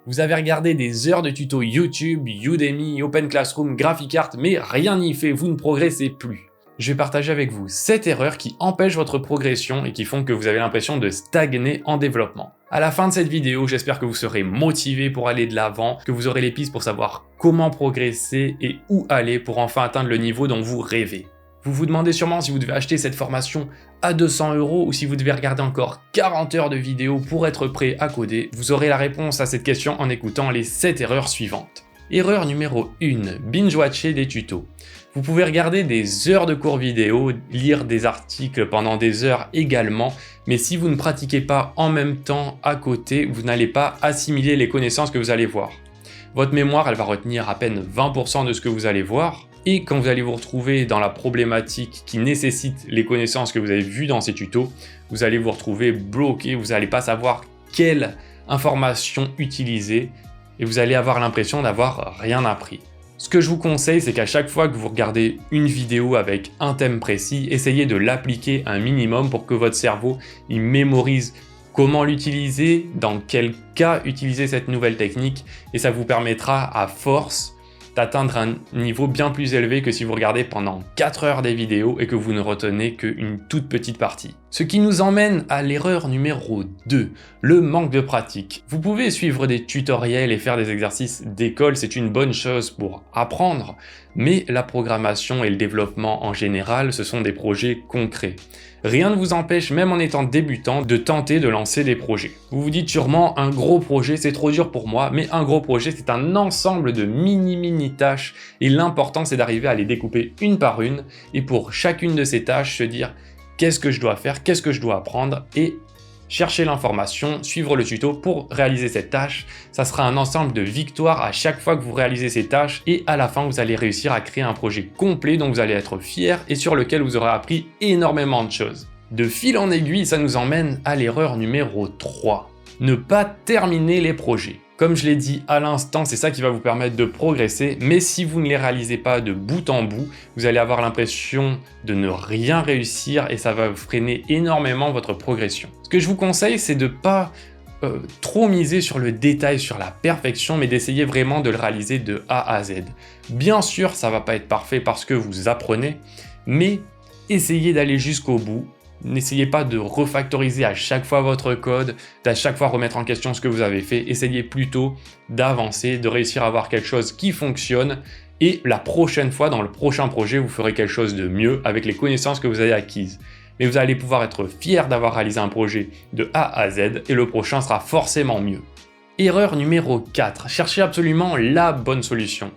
Vous avez regardé des heures de tutos YouTube, Udemy, Open Classroom, Graphic.art, mais rien n'y fait, vous ne progressez plus. Je vais partager avec vous 7 erreurs qui empêchent votre progression et qui font que vous avez l'impression de stagner en développement. À la fin de cette vidéo, j'espère que vous serez motivé pour aller de l'avant, que vous aurez les pistes pour savoir comment progresser et où aller pour enfin atteindre le niveau dont vous rêvez. Vous vous demandez sûrement si vous devez acheter cette formation à 200 € ou si vous devez regarder encore 40 heures de vidéos pour être prêt à coder. Vous aurez la réponse à cette question en écoutant les 7 erreurs suivantes. Erreur numéro 1, binge-watcher des tutos. Vous pouvez regarder des heures de cours vidéo, lire des articles pendant des heures également, mais si vous ne pratiquez pas en même temps à côté, vous n'allez pas assimiler les connaissances que vous allez voir. Votre mémoire, elle va retenir à peine 20% de ce que vous allez voir, et quand vous allez vous retrouver dans la problématique qui nécessite les connaissances que vous avez vues dans ces tutos, vous allez vous retrouver bloqué, vous n'allez pas savoir quelle information utiliser, et vous allez avoir l'impression d'avoir rien appris. Ce que je vous conseille, c'est qu'à chaque fois que vous regardez une vidéo avec un thème précis, essayez de l'appliquer un minimum pour que votre cerveau il mémorise comment l'utiliser, dans quel cas utiliser cette nouvelle technique, et ça vous permettra à force d'atteindre un niveau bien plus élevé que si vous regardez pendant 4 heures des vidéos et que vous ne retenez qu'une toute petite partie. Ce qui nous emmène à l'erreur numéro 2, le manque de pratique. Vous pouvez suivre des tutoriels et faire des exercices d'école, c'est une bonne chose pour apprendre, mais la programmation et le développement en général, ce sont des projets concrets. Rien ne vous empêche, même en étant débutant, de tenter de lancer des projets. Vous vous dites sûrement, un gros projet c'est trop dur pour moi, mais un gros projet c'est un ensemble de mini tâches et l'important c'est d'arriver à les découper une par une et pour chacune de ces tâches se dire qu'est-ce que je dois faire, qu'est-ce que je dois apprendre et chercher l'information, suivre le tuto pour réaliser cette tâche. Ça sera un ensemble de victoires à chaque fois que vous réalisez ces tâches et à la fin vous allez réussir à créer un projet complet dont vous allez être fier et sur lequel vous aurez appris énormément de choses. De fil en aiguille, ça nous emmène à l'erreur numéro 3. Ne pas terminer les projets. Comme je l'ai dit à l'instant, c'est ça qui va vous permettre de progresser, mais si vous ne les réalisez pas de bout en bout, vous allez avoir l'impression de ne rien réussir et ça va freiner énormément votre progression. Ce que je vous conseille, c'est de ne pas trop miser sur le détail, sur la perfection, mais d'essayer vraiment de le réaliser de A à Z. Bien sûr, ça ne va pas être parfait parce que vous apprenez, mais essayez d'aller jusqu'au bout. N'essayez pas de refactoriser à chaque fois votre code, d'à chaque fois remettre en question ce que vous avez fait. Essayez plutôt d'avancer, de réussir à avoir quelque chose qui fonctionne et la prochaine fois, dans le prochain projet, vous ferez quelque chose de mieux avec les connaissances que vous avez acquises. Mais vous allez pouvoir être fier d'avoir réalisé un projet de A à Z et le prochain sera forcément mieux. Erreur numéro 4, cherchez absolument la bonne solution.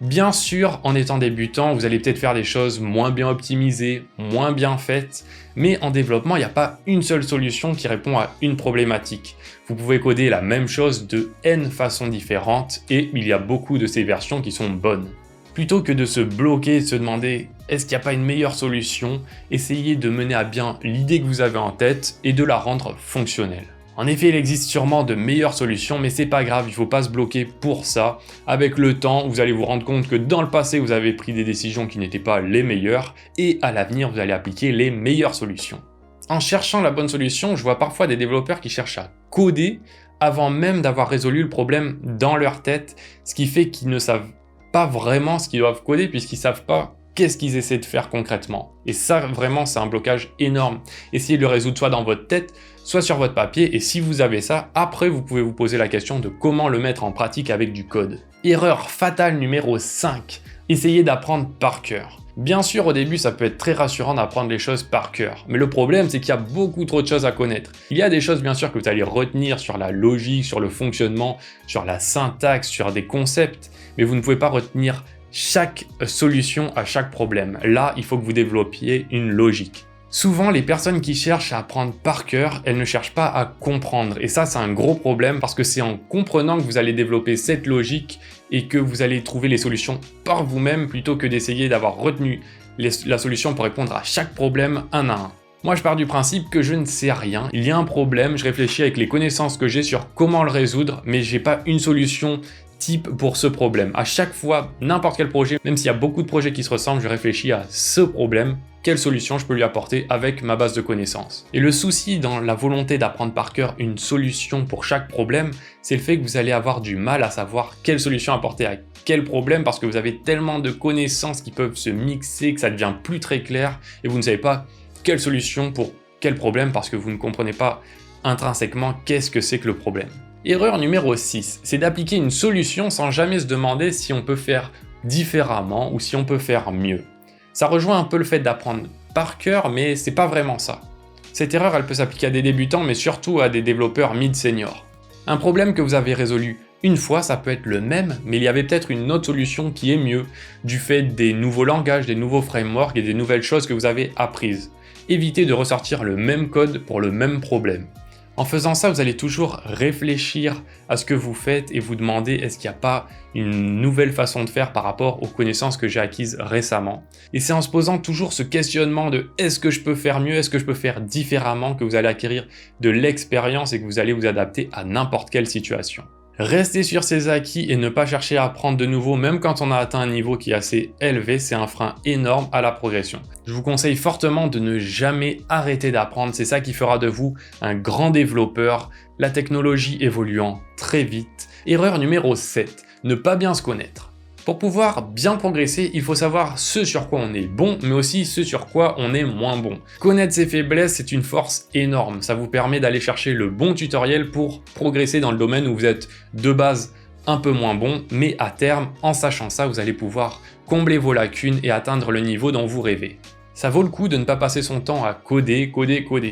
Bien sûr, en étant débutant, vous allez peut-être faire des choses moins bien optimisées, moins bien faites, mais en développement, il n'y a pas une seule solution qui répond à une problématique. Vous pouvez coder la même chose de N façons différentes et il y a beaucoup de ces versions qui sont bonnes. Plutôt que de se bloquer et de se demander est-ce qu'il n'y a pas une meilleure solution, essayez de mener à bien l'idée que vous avez en tête et de la rendre fonctionnelle. En effet, il existe sûrement de meilleures solutions, mais c'est pas grave, il faut pas se bloquer pour ça. Avec le temps, vous allez vous rendre compte que dans le passé, vous avez pris des décisions qui n'étaient pas les meilleures, et à l'avenir, vous allez appliquer les meilleures solutions. En cherchant la bonne solution, je vois parfois des développeurs qui cherchent à coder avant même d'avoir résolu le problème dans leur tête, ce qui fait qu'ils ne savent pas vraiment ce qu'ils doivent coder, puisqu'ils savent pas qu'est-ce qu'ils essaient de faire concrètement. Et ça, vraiment, c'est un blocage énorme. Essayez de le résoudre soit dans votre tête, soit sur votre papier, et si vous avez ça, après vous pouvez vous poser la question de comment le mettre en pratique avec du code. Erreur fatale numéro 5, essayez d'apprendre par cœur. Bien sûr, au début, ça peut être très rassurant d'apprendre les choses par cœur, mais le problème, c'est qu'il y a beaucoup trop de choses à connaître. Il y a des choses, bien sûr, que vous allez retenir sur la logique, sur le fonctionnement, sur la syntaxe, sur des concepts, mais vous ne pouvez pas retenir chaque solution à chaque problème. Là, il faut que vous développiez une logique. Souvent, les personnes qui cherchent à apprendre par cœur, elles ne cherchent pas à comprendre. Et ça, c'est un gros problème parce que c'est en comprenant que vous allez développer cette logique et que vous allez trouver les solutions par vous-même plutôt que d'essayer d'avoir retenu la solution pour répondre à chaque problème un à un. Moi, je pars du principe que je ne sais rien. Il y a un problème, je réfléchis avec les connaissances que j'ai sur comment le résoudre, mais j'ai pas une solution type pour ce problème. À chaque fois, n'importe quel projet, même s'il y a beaucoup de projets qui se ressemblent, je réfléchis à ce problème, quelle solution je peux lui apporter avec ma base de connaissances. Et le souci dans la volonté d'apprendre par cœur une solution pour chaque problème, c'est le fait que vous allez avoir du mal à savoir quelle solution apporter à quel problème parce que vous avez tellement de connaissances qui peuvent se mixer que ça devient plus très clair et vous ne savez pas quelle solution pour quel problème parce que vous ne comprenez pas intrinsèquement qu'est-ce que c'est que le problème. Erreur numéro 6, c'est d'appliquer une solution sans jamais se demander si on peut faire différemment ou si on peut faire mieux. Ça rejoint un peu le fait d'apprendre par cœur, mais c'est pas vraiment ça. Cette erreur, elle peut s'appliquer à des débutants, mais surtout à des développeurs mid-senior. Un problème que vous avez résolu une fois, ça peut être le même, mais il y avait peut-être une autre solution qui est mieux, du fait des nouveaux langages, des nouveaux frameworks et des nouvelles choses que vous avez apprises. Évitez de ressortir le même code pour le même problème. En faisant ça, vous allez toujours réfléchir à ce que vous faites et vous demander est-ce qu'il n'y a pas une nouvelle façon de faire par rapport aux connaissances que j'ai acquises récemment. Et c'est en se posant toujours ce questionnement de est-ce que je peux faire mieux, est-ce que je peux faire différemment que vous allez acquérir de l'expérience et que vous allez vous adapter à n'importe quelle situation. Rester sur ses acquis et ne pas chercher à apprendre de nouveau, même quand on a atteint un niveau qui est assez élevé, c'est un frein énorme à la progression. Je vous conseille fortement de ne jamais arrêter d'apprendre, c'est ça qui fera de vous un grand développeur, la technologie évoluant très vite. Erreur numéro 7, ne pas bien se connaître. Pour pouvoir bien progresser, il faut savoir ce sur quoi on est bon, mais aussi ce sur quoi on est moins bon. Connaître ses faiblesses, c'est une force énorme. Ça vous permet d'aller chercher le bon tutoriel pour progresser dans le domaine où vous êtes de base un peu moins bon, mais à terme, en sachant ça, vous allez pouvoir combler vos lacunes et atteindre le niveau dont vous rêvez. Ça vaut le coup de ne pas passer son temps à coder.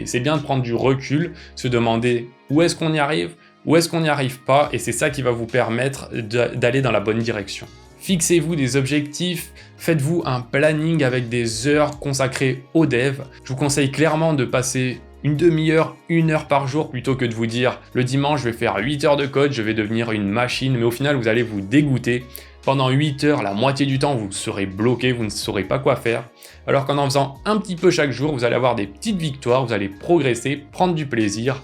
C'est bien de prendre du recul, se demander où est-ce qu'on y arrive, où est-ce qu'on n'y arrive pas, et c'est ça qui va vous permettre d'aller dans la bonne direction. Fixez-vous des objectifs, faites-vous un planning avec des heures consacrées au dev. Je vous conseille clairement de passer une demi-heure, 1 heure par jour plutôt que de vous dire le dimanche je vais faire 8 heures de code, je vais devenir une machine, mais au final vous allez vous dégoûter. Pendant 8 heures, la moitié du temps vous serez bloqué, vous ne saurez pas quoi faire. Alors qu'en faisant un petit peu chaque jour, vous allez avoir des petites victoires, vous allez progresser, prendre du plaisir.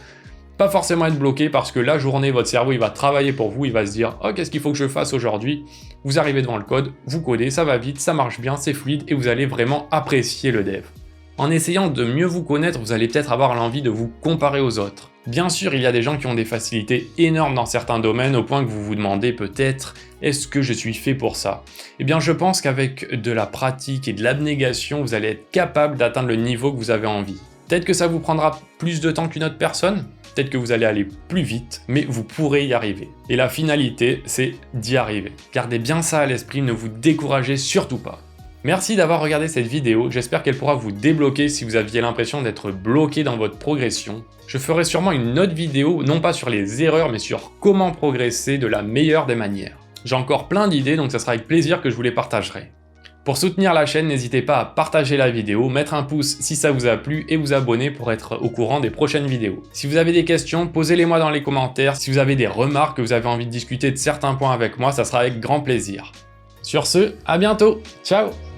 Pas forcément être bloqué parce que la journée, votre cerveau il va travailler pour vous, il va se dire « Oh, qu'est-ce qu'il faut que je fasse aujourd'hui ?» Vous arrivez devant le code, vous codez, ça va vite, ça marche bien, c'est fluide et vous allez vraiment apprécier le dev. En essayant de mieux vous connaître, vous allez peut-être avoir l'envie de vous comparer aux autres. Bien sûr, il y a des gens qui ont des facilités énormes dans certains domaines au point que vous vous demandez peut-être « Est-ce que je suis fait pour ça ?» Eh bien, je pense qu'avec de la pratique et de l'abnégation, vous allez être capable d'atteindre le niveau que vous avez envie. Peut-être que ça vous prendra plus de temps qu'une autre personne, peut-être que vous allez aller plus vite, mais vous pourrez y arriver. Et la finalité, c'est d'y arriver. Gardez bien ça à l'esprit, ne vous découragez surtout pas. Merci d'avoir regardé cette vidéo, j'espère qu'elle pourra vous débloquer si vous aviez l'impression d'être bloqué dans votre progression. Je ferai sûrement une autre vidéo, non pas sur les erreurs, mais sur comment progresser de la meilleure des manières. J'ai encore plein d'idées, donc ça sera avec plaisir que je vous les partagerai. Pour soutenir la chaîne, n'hésitez pas à partager la vidéo, mettre un pouce si ça vous a plu et vous abonner pour être au courant des prochaines vidéos. Si vous avez des questions, posez-les-moi dans les commentaires. Si vous avez des remarques, que vous avez envie de discuter de certains points avec moi, ça sera avec grand plaisir. Sur ce, à bientôt, ciao!